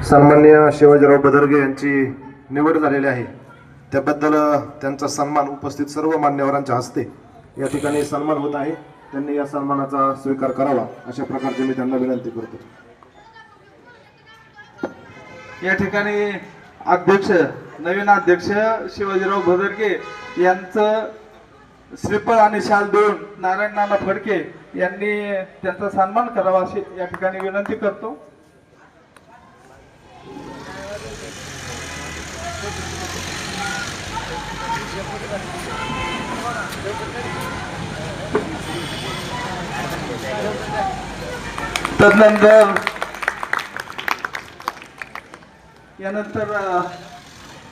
सन्माननीय शिवाजीराव बदरगे यांची निवड झालेली आहे, त्याबद्दल त्यांचा सन्मान उपस्थित सर्व मान्यवरांच्या हस्ते या ठिकाणी सन्मान होत आहे। त्यांनी या सन्मानाचा स्वीकार करावा अशा प्रकारची मी त्यांना विनंती करतो। या ठिकाणी अध्यक्ष नवीन अध्यक्ष शिवाजीराव बदरगे यांचं श्रीफळ आणि शाल देऊन नारायण नाना फडके यांनी त्यांचा सन्मान करावा अशी या ठिकाणी विनंती करतो। तदनंतर यानंतर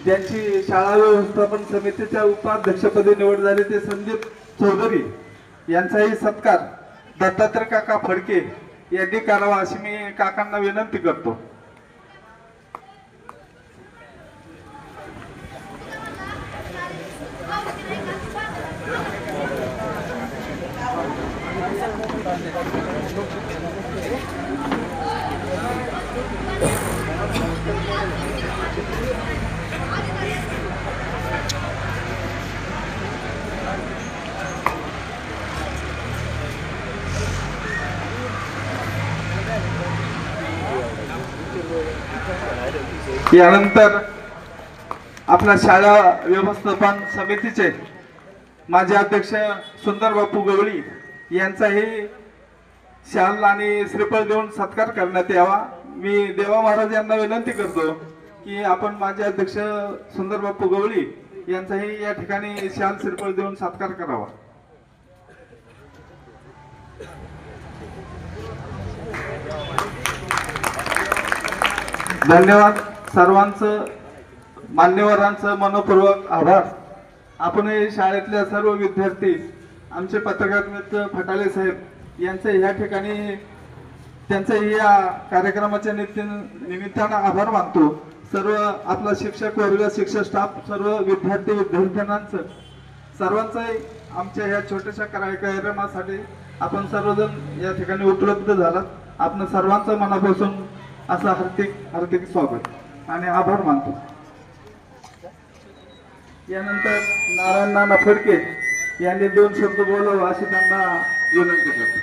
ज्यांची शाळा व्यवस्थापन समितीच्या उपाध्यक्षपदी निवड झाली ते संदीप चौधरी यांचाही सत्कार दत्तात्रय काका फडके यांनी करावा अशी मी काकांना विनंती करतो। यानंतर आपल्या शाळा व्यवस्थापन समितीचे माजी अध्यक्ष सुंदर बापू गवळी यांचाही शाल आणि श्रीफळ देऊन सत्कार करण्यात यावा। मी देवा महाराज यांना विनंती करतो की आपण माजी अध्यक्ष सुंदर बापू गवळी यांचाही या ठिकाणी शाल श्रीफळ देऊन सत्कार करावा। धन्यवाद सर्वांचं, मान्यवरांचं मनपूर्वक आभार। आपण शाळेतल्या सर्व विद्यार्थी, आमचे पत्रकार मित्र फटाले साहेब यांचे या ठिकाणी त्यांचे या कार्यक्रमाच्या निमित्तानं आभार मानतो। सर्व आपला शिक्षक वर्ग, शिक्षक स्टाफ, सर्व विद्यार्थी विद्यार्थ्यांचं सर्वांचंही आमच्या ह्या छोट्याशा कार्यक्रमासाठी आपण सर्वजण या ठिकाणी उपलब्ध झालात। आपण सर्वांचं मनापासून असं हार्दिक स्वागत आणि आभार मानतो। यानंतर नारायण नाना फडके यांनी 2 शब्द बोलावं अशी त्यांना विनंती करतो।